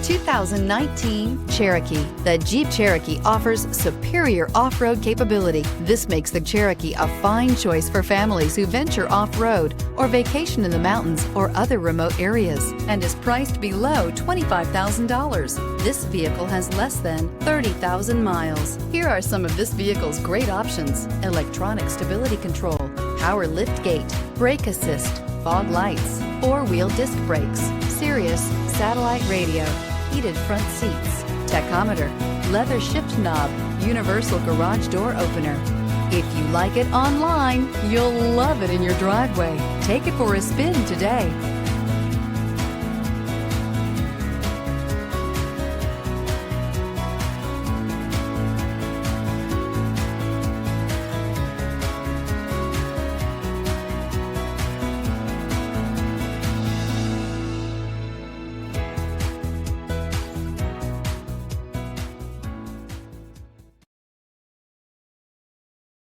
2019 Cherokee. The Jeep Cherokee offers superior off-road capability. This makes the Cherokee a fine choice for families who venture off-road or vacation in the mountains or other remote areas, and is priced below $25,000. This vehicle has less than 30,000 miles. Here are some of this vehicle's great options: electronic stability control, power lift gate, brake assist, fog lights, four-wheel disc brakes, Sirius satellite radio, heated front seats, tachometer, leather shift knob, universal garage door opener. If you like it online, you'll love it in your driveway. Take it for a spin today.